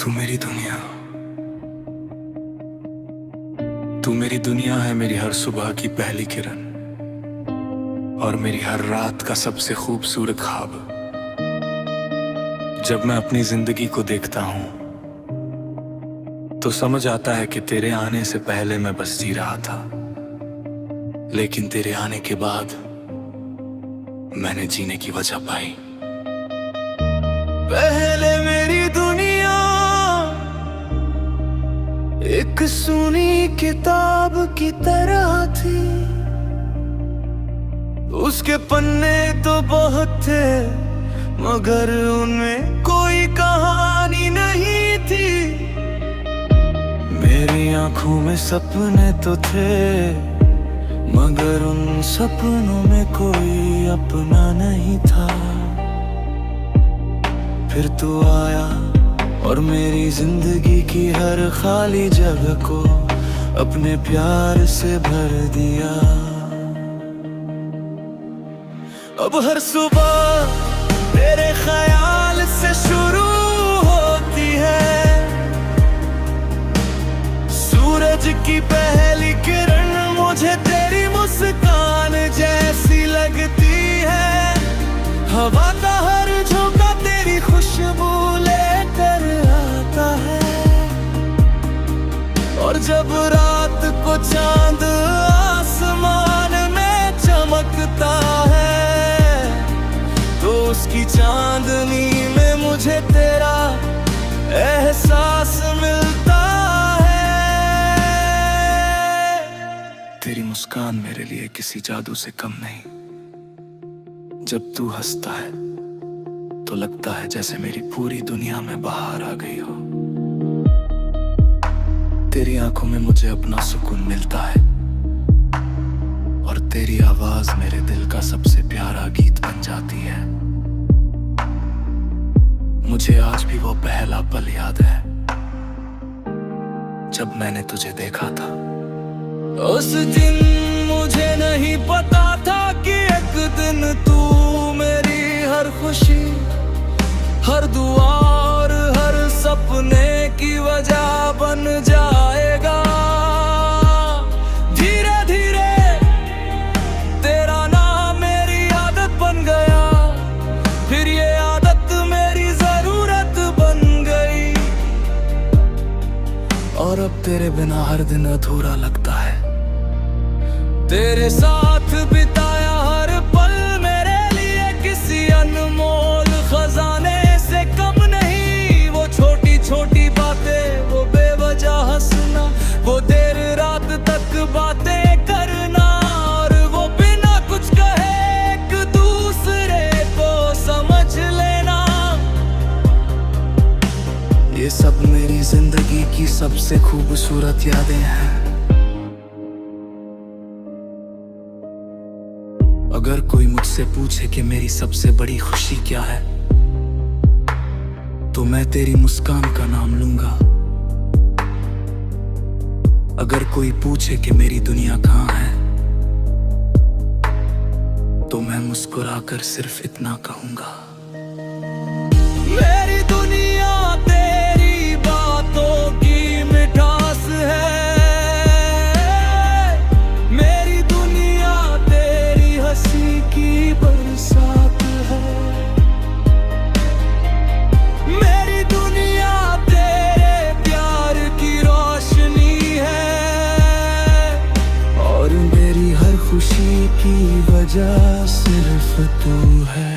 तू मेरी दुनिया, तू मेरी दुनिया है। मेरी हर सुबह की पहली किरण और मेरी हर रात का सबसे खूबसूरत ख्वाब। जब मैं अपनी जिंदगी को देखता हूं तो समझ आता है कि तेरे आने से पहले मैं बस जी रहा था, लेकिन तेरे आने के बाद मैंने जीने की वजह पाई। पहले मेरी दुनिया एक सुनी किताब की तरह थी, उसके पन्ने तो बहुत थे मगर उनमें कोई कहानी नहीं थी। मेरी आंखों में सपने तो थे मगर उन सपनों में कोई अपना नहीं था। फिर तू आया और मेरी जिंदगी की हर खाली जगह को अपने प्यार से भर दिया। अब हर सुबह तेरे ख्याल से शुरू होती है, सूरज की पहली किरण मुझे तेरी मुस्कान जैसी लगती है। हवा का हर झोंका तेरी खुशबू लेकर आता है, और जब रात को चांद आसमान में चमकता है तो उसकी चांदनी में मुझे तेरा एहसास मिलता है। तेरी मुस्कान मेरे लिए किसी जादू से कम नहीं। जब तू हंसता है तो लगता है जैसे मेरी पूरी दुनिया में बाहर आ गई हो। तेरी आंखों में मुझे अपना सुकून मिलता है और तेरी आवाज मेरे दिल का सबसे प्यारा गीत बन जाती है। मुझे आज भी वो पहला पल याद है जब मैंने तुझे देखा था। उस दिन मुझे नहीं पता था कि एक दिन तू मेरी हर खुशी, हर दुआ और हर सपने की वजह बन जाएगा। धीरे धीरे तेरा नाम मेरी आदत बन गया, फिर ये आदत मेरी जरूरत बन गई, और अब तेरे बिना हर दिन अधूरा लगता है। तेरे साथ बिताया हर पल मेरे लिए किसी अनमोल खजाने से कम नहीं। वो छोटी छोटी बातें, वो बेवजह हंसना, वो देर रात तक बातें करना, और वो बिना कुछ कहे एक दूसरे को समझ लेना, ये सब मेरी जिंदगी की सबसे खूबसूरत यादें हैं। अगर कोई मुझसे पूछे कि मेरी सबसे बड़ी खुशी क्या है तो मैं तेरी मुस्कान का नाम लूंगा। अगर कोई पूछे कि मेरी दुनिया कहाँ है तो मैं मुस्कुराकर सिर्फ इतना कहूंगा, मेरी दुनिया तेरी बातों की मिठास है। मेरी दुनिया तेरी हंसी की बरसात है। मेरी दुनिया तेरे प्यार की रोशनी है, और मेरी हर खुशी की वजह सिर्फ तू है।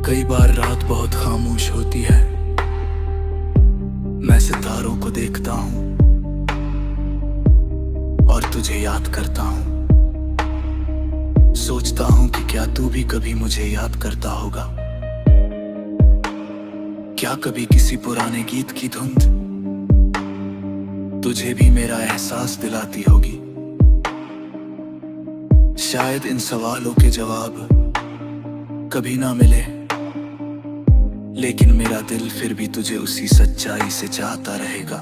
कई बार रात बहुत खामोश होती है, मैं सितारों को देखता हूँ और तुझे याद करता हूँ। सोचता हूँ कि क्या तू भी कभी मुझे याद करता होगा। क्या कभी किसी पुराने गीत की धुंध तुझे भी मेरा एहसास दिलाती होगी। शायद इन सवालों के जवाब कभी ना मिले, लेकिन मेरा दिल फिर भी तुझे उसी सच्चाई से चाहता रहेगा।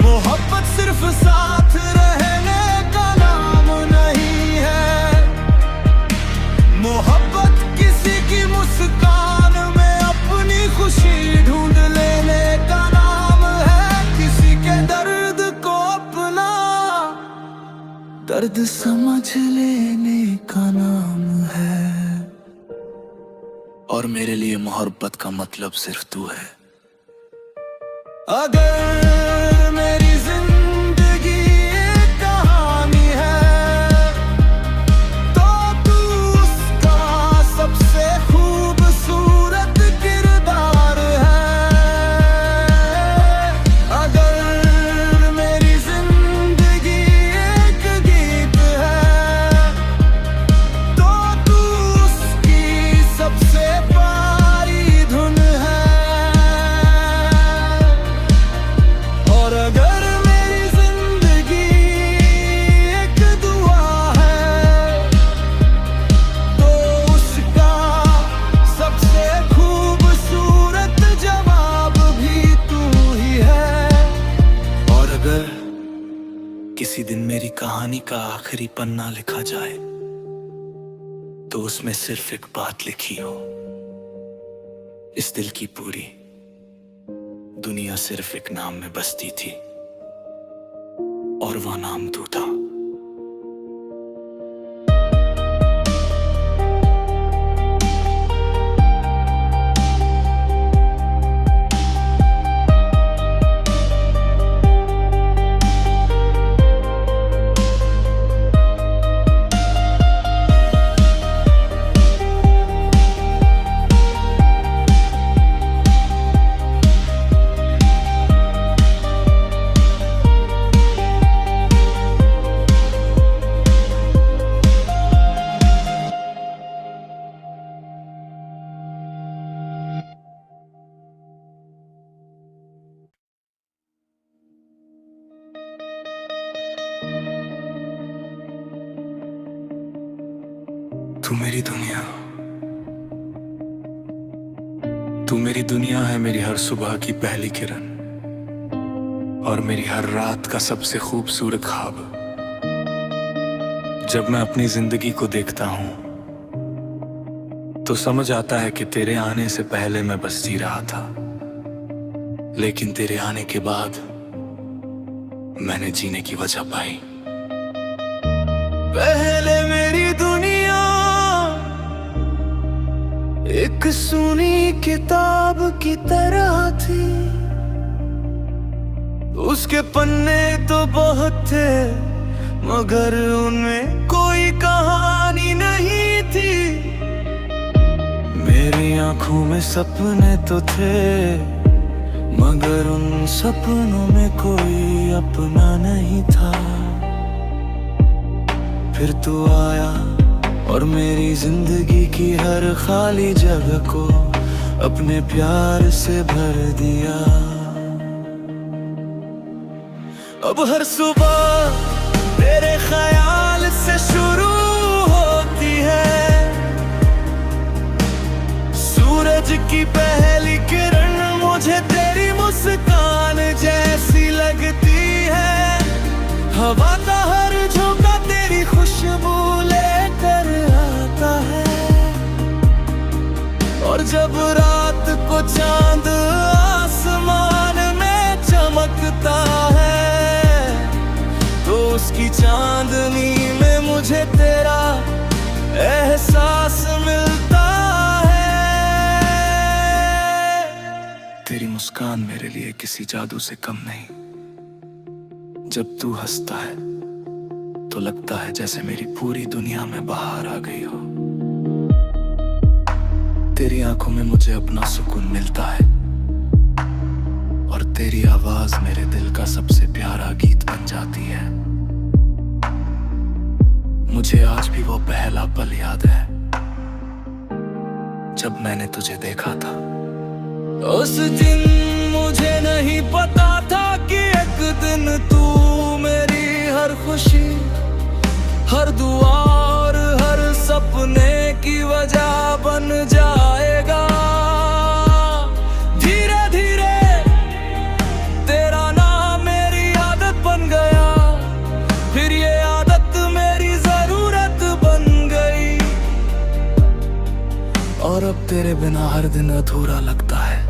मोहब्बत सिर्फ साथ रहने का नाम नहीं है, मोहब्बत किसी की मुस्कान दर्द समझ लेने का नाम है, और मेरे लिए मोहब्बत का मतलब सिर्फ तू है। अगर मेरी जिंदगी एक कहानी है, तो तू उसका सबसे खूबसूरत किरदार है। अगर मेरी जिंदगी एक गीत है, तो तू उसकी सबसे प्यारी धुन है। और अगर मेरी जिंदगी एक दुआ है, तो उसका सबसे खूबसूरत जवाब भी तू ही है। और अगर किसी दिन मेरी कहानी का आखिरी पन्ना लिखा जाए, तो उसमें सिर्फ एक बात लिखी हो, इस दिल की पूरी दुनिया सिर्फ एक नाम में बसती थी, और वह नाम तू था। तू मेरी दुनिया, तू मेरी दुनिया है, मेरी हर सुबह की पहली किरण, और मेरी हर रात का सबसे खूबसूरत ख्वाब। जब मैं अपनी जिंदगी को देखता हूं, तो समझ आता है कि तेरे आने से पहले मैं बस जी रहा था, लेकिन तेरे आने के बाद मैंने जीने की वजह पाई। पहले मेरी दुनिया एक सुनी किताब की तरह थी, उसके पन्ने तो बहुत थे, मगर उनमें कोई कहानी नहीं थी। मेरी आंखों में सपने तो थे, मगर उन सपनों में कोई अपना नहीं था। फिर तू आया और मेरी जिंदगी की हर खाली जगह को अपने प्यार से भर दिया। अब हर सुबह तेरे ख्याल से शुरू होती है, सूरज की पहली किरण मुझे तेरी मुस्कान जैसी लगती है। हवा का हर झोंका तेरी खुशबू लेकर आता है, और जब रात को चांद आसमान में चमकता है, तो उसकी चांदनी में मुझे तेरा एहसास मिलता है। तेरी मुस्कान मेरे लिए किसी जादू से कम नहीं। जब तू हंसता है तो लगता है जैसे मेरी पूरी दुनिया में बाहर आ गई हो। तेरी आंखों में मुझे अपना सुकून मिलता है, और तेरी आवाज मेरे दिल का सबसे प्यारा गीत बन जाती है। मुझे आज भी वो पहला पल याद है जब मैंने तुझे देखा था। उस दिन मुझे नहीं पता था कि एक दिन तू मेरी हर खुशी, हर दुआ और हर सपने की वजह बन जाएगा। धीरे धीरे तेरा नाम मेरी आदत बन गया, फिर ये आदत मेरी जरूरत बन गई, और अब तेरे बिना हर दिन अधूरा लगता है।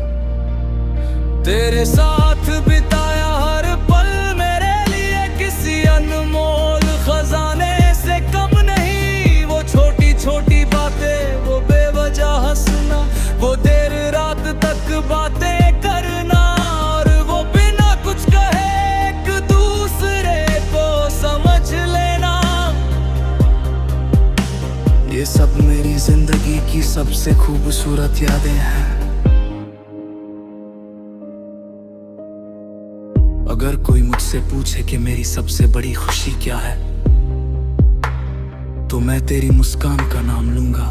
तेरे साथ बिताया हर पल मेरे लिए किसी अनमोल खजाने ये सब मेरी जिंदगी की सबसे खूबसूरत यादें हैं। अगर कोई मुझसे पूछे कि मेरी सबसे बड़ी खुशी क्या है, तो मैं तेरी मुस्कान का नाम लूंगा।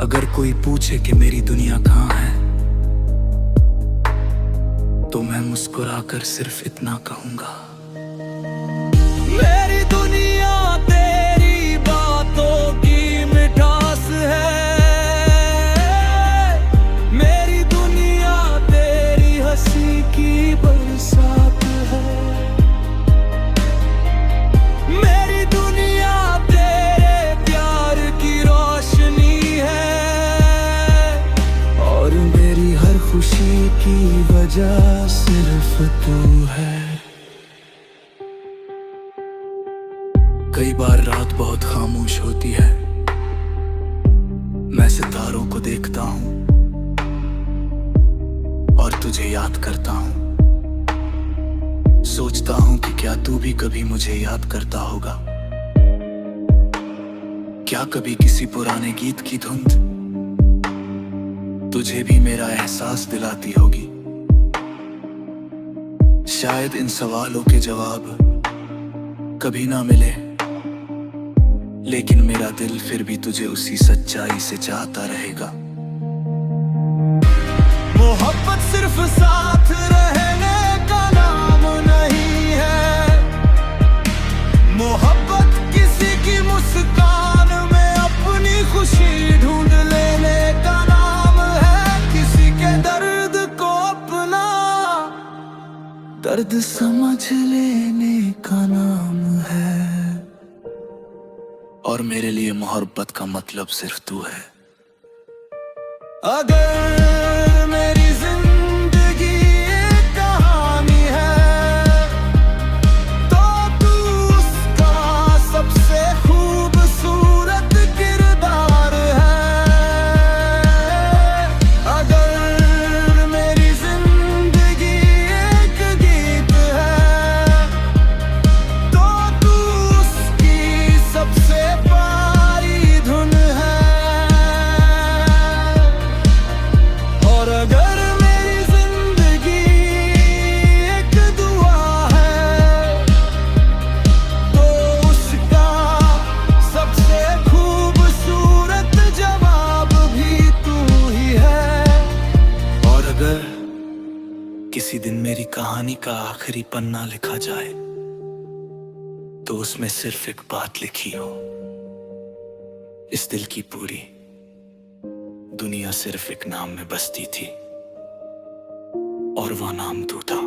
अगर कोई पूछे कि मेरी दुनिया कहाँ है, तो मैं मुस्कुराकर सिर्फ इतना कहूंगा, मेरी दुनिया तेरी बातों की मिठास है। मेरी दुनिया तेरी हंसी की बरसात है। मेरी दुनिया तेरे प्यार की रोशनी है। और मेरी हर खुशी की वजह सिर्फ तू है। कई बार रात बहुत खामोश होती है, मैं सितारों को देखता हूँ और तुझे याद करता हूँ। सोचता हूँ कि क्या तू भी कभी मुझे याद करता होगा। क्या कभी किसी पुराने गीत की धुंध तुझे भी मेरा एहसास दिलाती होगी। शायद इन सवालों के जवाब कभी ना मिले, लेकिन मेरा दिल फिर भी तुझे उसी सच्चाई से चाहता रहेगा। मोहब्बत सिर्फ साथ रहने का नाम नहीं है। मोहब्बत किसी की मुस्कान में अपनी खुशी ढूंढ लेने का नाम है। किसी के दर्द को अपना दर्द समझ लेने का नाम है। और मेरे लिए मोहब्बत का मतलब सिर्फ तू है। अगर मेरी जिंदगी एक कहानी है, तो तू उसका सबसे खूबसूरत किरदार है। अगर मेरी जिंदगी एक गीत है, तो तू उसकी सबसे प्यारी धुन है। और अगर मेरी जिंदगी एक दुआ है, तो उसका सबसे खूबसूरत जवाब भी तू ही है। और अगर किसी दिन मेरी कहानी का आखिरी पन्ना लिखा जाए, तो उसमें सिर्फ एक बात लिखी हो, इस दिल की पूरी दुनिया सिर्फ एक नाम में बसती थी, और वह नाम तू था।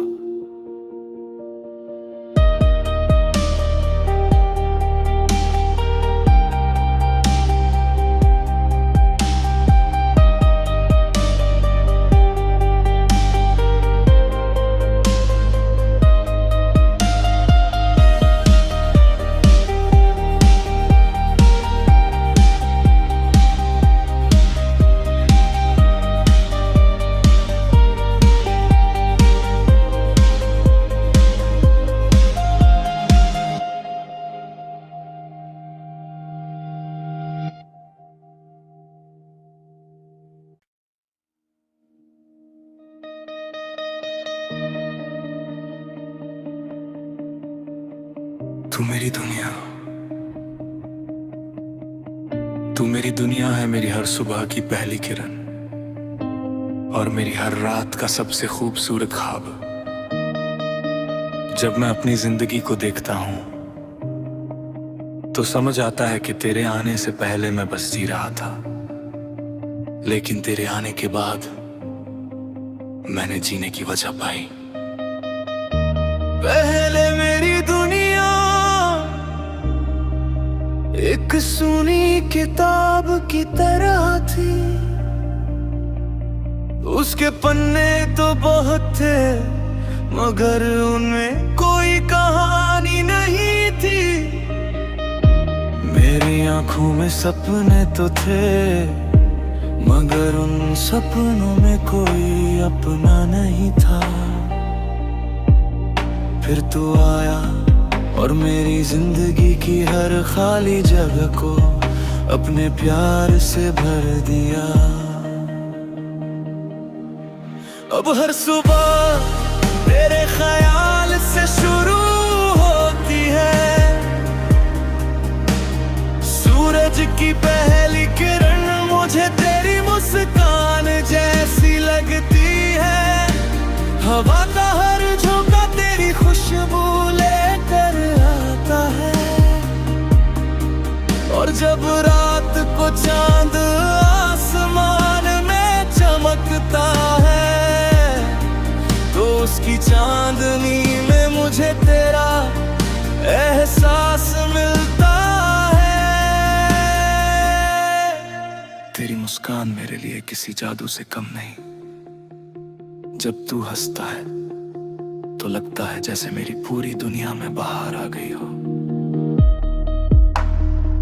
तू मेरी दुनिया, तू मेरी दुनिया है। मेरी हर सुबह की पहली किरण और मेरी हर रात का सबसे खूबसूरत ख्वाब। जब मैं अपनी जिंदगी को देखता हूं, तो समझ आता है कि तेरे आने से पहले मैं बस जी रहा था, लेकिन तेरे आने के बाद मैंने जीने की वजह पाई। पहले मेरी दुनिया एक सुनी किताब की तरह थी। उसके पन्ने तो बहुत थे, मगर उनमें कोई कहानी नहीं थी। मेरी आंखों में सपने तो थे, मगर उन सपनों में कोई अपना नहीं था। फिर तू आया और मेरी जिंदगी की हर खाली जगह को अपने प्यार से भर दिया। अब हर सुबह तेरे ख्याल से शुरू होती है, सूरज की पहली किरण मुझे तेरी मुस्कान जैसी लगती है। हवा का हर झोंका तेरी खुशबू लेकर आता है, और जब रात को चांद आसमान में चमकता है, तो उसकी चांदनी में मुझे तेरा एहसास मिलता है। तेरी मुस्कान मेरे लिए किसी जादू से कम नहीं। जब तू हंसता है तो लगता है जैसे मेरी पूरी दुनिया में बाहर आ गई हो।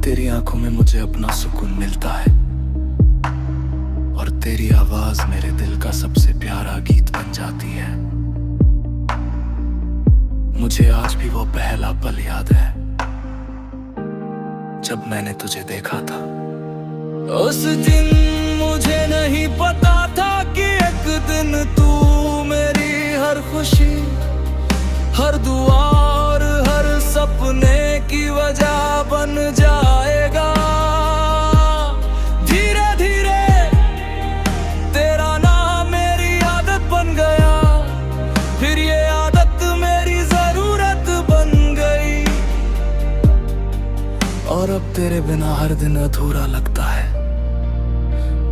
तेरी आंखों में मुझे अपना सुकून मिलता है, और तेरी आवाज मेरे दिल का सबसे प्यारा गीत बन जाती है। मुझे आज भी वो पहला पल याद है जब मैंने तुझे देखा था। उस दिन मुझे नहीं पता था कि एक दिन तू मेरी हर खुशी, हर दुआ और हर सपने की वजह बन जाएगा। धीरे धीरे तेरा नाम मेरी आदत बन गया, फिर ये आदत मेरी जरूरत बन गई, और अब तेरे बिना हर दिन अधूरा लगता है।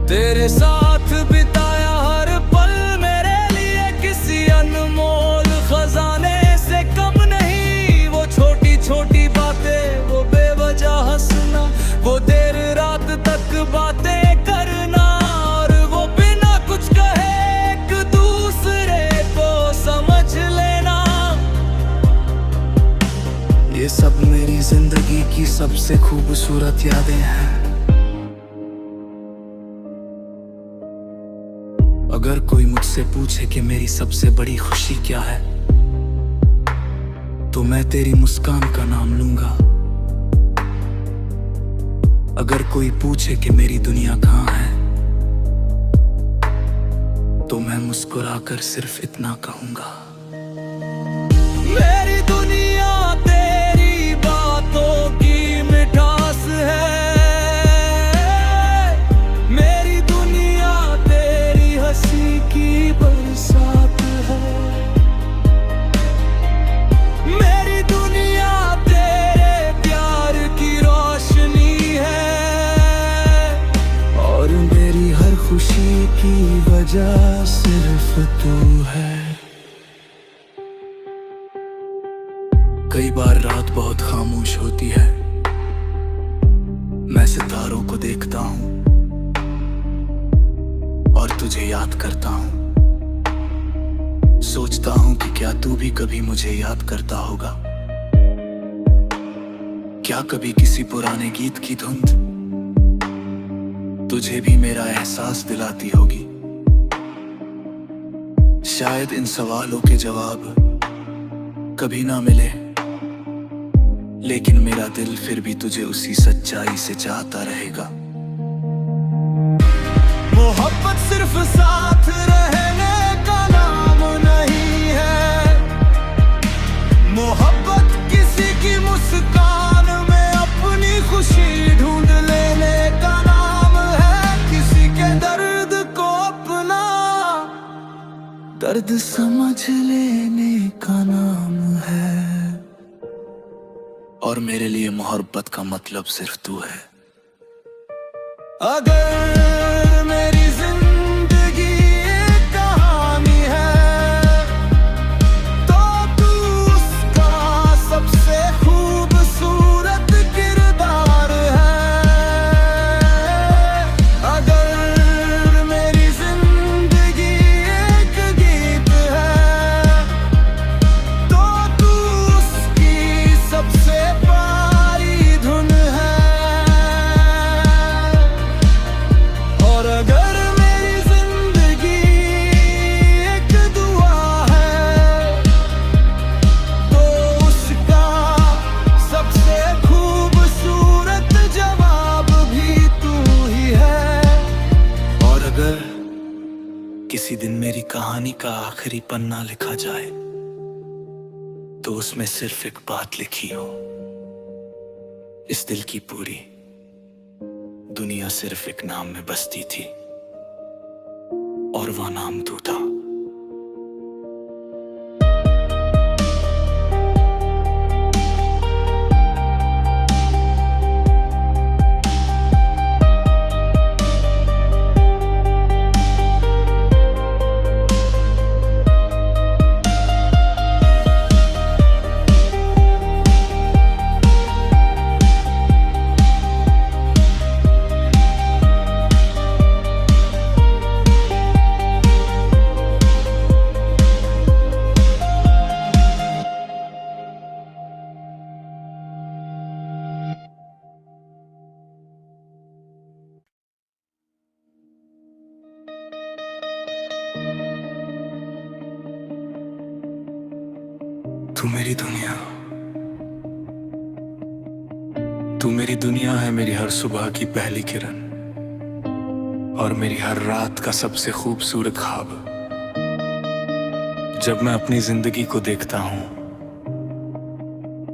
तेरे साथ बिताया हर पल मेरे लिए किसी अनमोल खजाने से कम नहीं। वो छोटी छोटी बातें, वो बेवजह हंसना, वो देर रात तक बातें करना, और वो बिना कुछ कहे एक दूसरे को समझ लेना, ये सब मेरी जिंदगी की सबसे खूबसूरत यादें हैं। अगर कोई मुझसे पूछे कि मेरी सबसे बड़ी खुशी क्या है, तो मैं तेरी मुस्कान का नाम लूंगा। अगर कोई पूछे कि मेरी दुनिया कहाँ है, तो मैं मुस्कुराकर सिर्फ इतना कहूंगा, मेरी दुनिया तेरी बातों की मिठास है। की बरसात है, मेरी दुनिया तेरे प्यार की रोशनी है, और मेरी हर खुशी की वजह सिर्फ तू है। कई बार रात बहुत खामोश होती है, मैं सितारों को देखता हूँ और तुझे याद करता हूँ। सोचता हूँ कि क्या तू भी कभी मुझे याद करता होगा। क्या कभी किसी पुराने गीत की धुंध तुझे भी मेरा एहसास दिलाती होगी। शायद इन सवालों के जवाब कभी ना मिले, लेकिन मेरा दिल फिर भी तुझे उसी सच्चाई से चाहता रहेगा। मोहब्बत सिर्फ साथ रहने का नाम नहीं है, मोहब्बत किसी की मुस्कान में अपनी खुशी ढूंढ लेने का नाम है। किसी के दर्द को अपना दर्द समझ लेने का नाम है, और मेरे लिए मोहब्बत का मतलब सिर्फ तू है। अगर मेरी जिंदगी एक कहानी है, तो तू उसका सबसे खूबसूरत किरदार है। अगर मेरी जिंदगी एक गीत है, तो तू उसकी सबसे प्यारी धुन है। कहानी का आखिरी पन्ना लिखा जाए तो उसमें सिर्फ एक बात लिखी हो, इस दिल की पूरी दुनिया सिर्फ एक नाम में बसती थी और वह नाम तू था। तू मेरी दुनिया, तू मेरी दुनिया है, मेरी हर सुबह की पहली किरण और मेरी हर रात का सबसे खूबसूरत ख्वाब। जब मैं अपनी जिंदगी को देखता हूं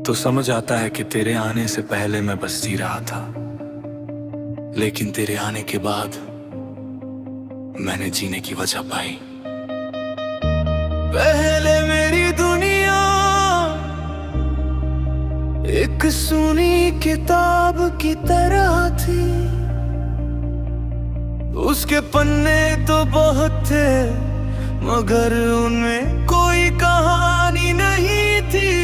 तो समझ आता है कि तेरे आने से पहले मैं बस जी रहा था, लेकिन तेरे आने के बाद मैंने जीने की वजह पाई। पहले मेरी दुनिया एक सुनी किताब की तरह थी, उसके पन्ने तो बहुत थे मगर उनमें कोई कहानी नहीं थी।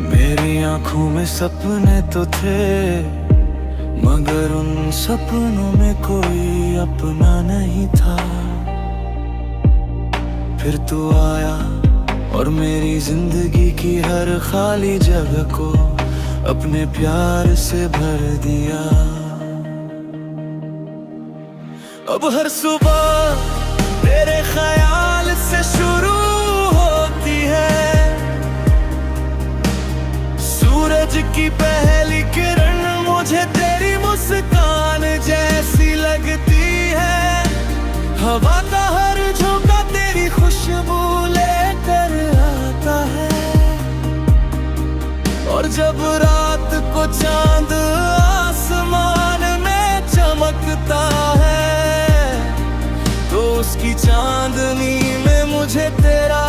मेरी आंखों में सपने तो थे मगर उन सपनों में कोई अपना नहीं था। फिर तू आया और मेरी जिंदगी की हर खाली जगह को अपने प्यार से भर दिया। अब हर सुबह तेरे ख्याल से शुरू होती है, सूरज की पहली किरण मुझे तेरी मुस्कान जैसी लगती है। हवा का हर झोंका तेरी खुशबू लेकर आता है और जब रात को चांद आसमान में चमकता है तो उसकी चांदनी में मुझे तेरा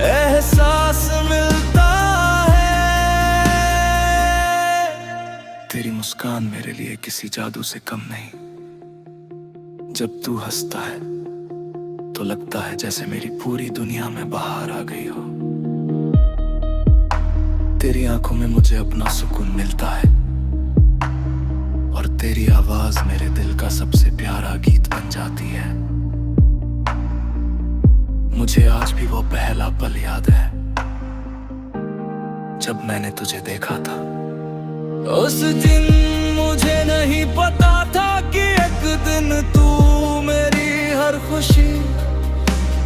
एहसास मिलता है। तेरी मुस्कान मेरे लिए किसी जादू से कम नहीं। जब तू हंसता है तो लगता है जैसे मेरी पूरी दुनिया में बाहर आ गई हो। तेरी आंखों में मुझे अपना सुकून मिलता है और तेरी आवाज मेरे दिल का सबसे प्यारा गीत बन जाती है। मुझे आज भी वो पहला पल याद है जब मैंने तुझे देखा था। उस दिन मुझे नहीं पता था कि एक दिन तू मेरी हर खुशी,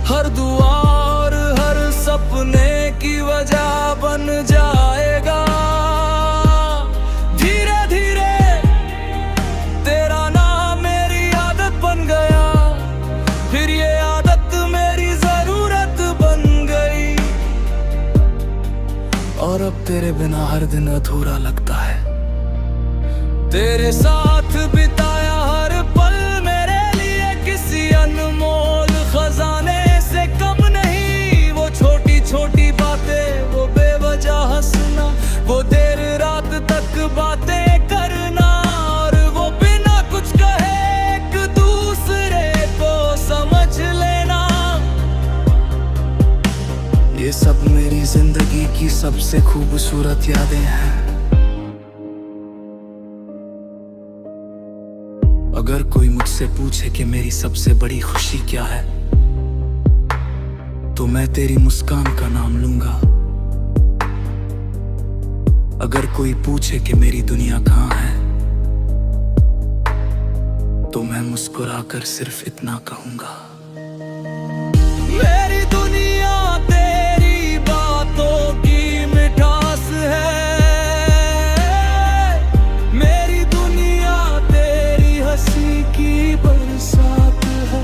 हर दुआ और हर सपने की वजह बन जाएगा। धीरे धीरे तेरा नाम मेरी आदत बन गया, फिर ये आदत मेरी जरूरत बन गई और अब तेरे बिना हर दिन अधूरा लगता है। तेरे साथ बिताया हर पल मेरे लिए किसी अनमोल खजाने से कम नहीं। वो छोटी छोटी बातें, वो बेवजह हंसना, वो देर रात तक बातें करना और वो बिना कुछ कहे एक दूसरे को समझ लेना, ये सब मेरी जिंदगी की सबसे खूबसूरत यादें हैं। अगर कोई मुझसे पूछे कि मेरी सबसे बड़ी खुशी क्या है तो मैं तेरी मुस्कान का नाम लूंगा। अगर कोई पूछे कि मेरी दुनिया कहाँ है तो मैं मुस्कुराकर सिर्फ इतना कहूंगा, मेरी दुनिया तेरी बातों की मिठास है। मेरी दुनिया तेरी हंसी की बरसात है।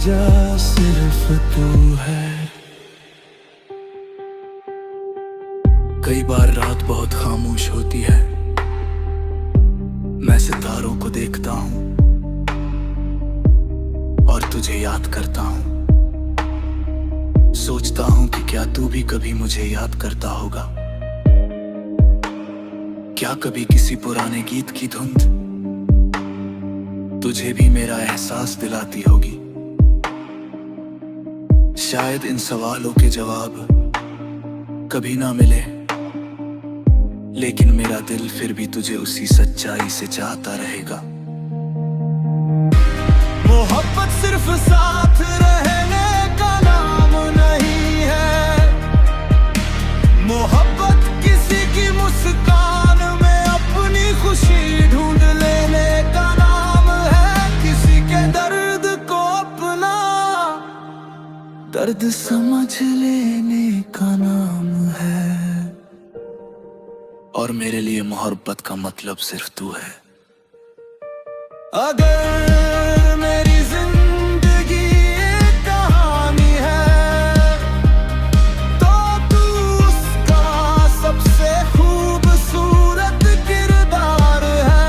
वजह सिर्फ तू है। कई बार रात बहुत खामोश होती है, मैं सितारों को देखता हूँ और तुझे याद करता हूँ। सोचता हूँ कि क्या तू भी कभी मुझे याद करता होगा। क्या कभी किसी पुराने गीत की धुंध तुझे भी मेरा एहसास दिलाती होगी। शायद इन सवालों के जवाब कभी ना मिले, लेकिन मेरा दिल फिर भी तुझे उसी सच्चाई से चाहता रहेगा। मोहब्बत सिर्फ साथ रहने का नाम नहीं है, मोहब्बत किसी की मुस्कान में अपनी खुशी ढूंढ लेने का नाम है, किसी के दर्द को अपना दर्द समझ लेने का नाम है। और मेरे लिए मोहब्बत का मतलब सिर्फ तू है। अगर मेरी जिंदगी एक कहानी है तो तू उसका सबसे खूबसूरत किरदार है।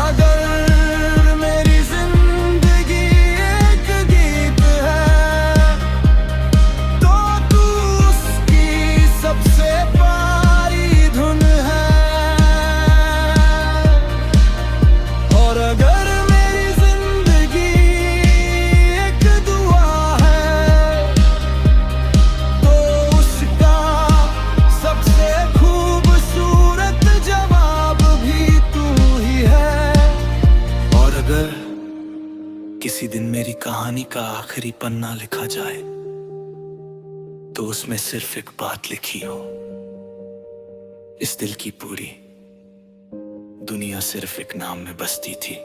अगर मेरी जिंदगी एक गीत है तो तू उसकी सबसे प्यारी धुन है। और अगर मेरी जिंदगी एक दुआ है तो उसका सबसे खूबसूरत जवाब भी तू ही है। और अगर किसी दिन मेरी कहानी का आखिरी पन्ना लिखा जाए तो उसमें सिर्फ एक बात लिखी हो, इस दिल की पूरी दुनिया सिर्फ एक नाम में बसती थी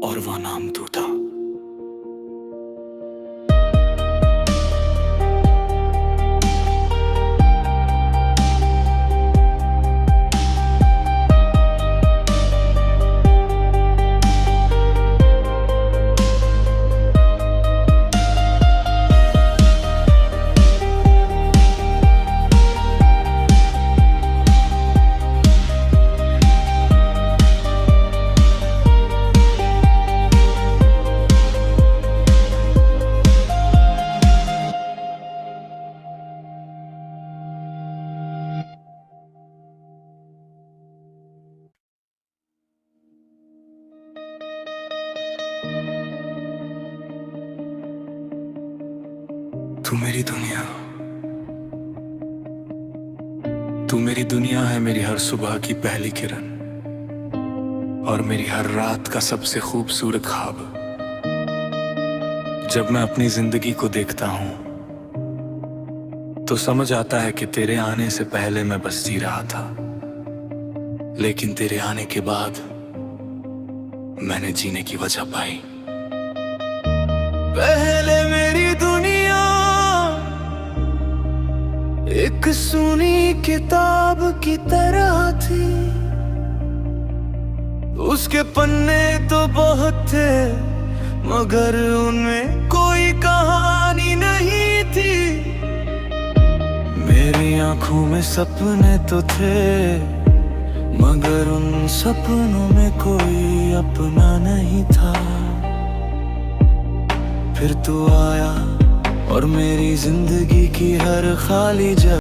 और वह नाम तू था। तू मेरी दुनिया, तू मेरी दुनिया है, मेरी हर सुबह की पहली किरण और मेरी हर रात का सबसे खूबसूरत ख्वाब। जब मैं अपनी जिंदगी को देखता हूं तो समझ आता है कि तेरे आने से पहले मैं बस जी रहा था, लेकिन तेरे आने के बाद मैंने जीने की वजह पाई। पहले मेरी दुनिया एक सुनी किताब की तरह थी, उसके पन्ने तो बहुत थे मगर उनमें कोई कहानी नहीं थी। मेरी आंखों में सपने तो थे मगर उन सपनों में कोई अपना नहीं था। फिर तू आया और मेरी जिंदगी की हर खाली जगह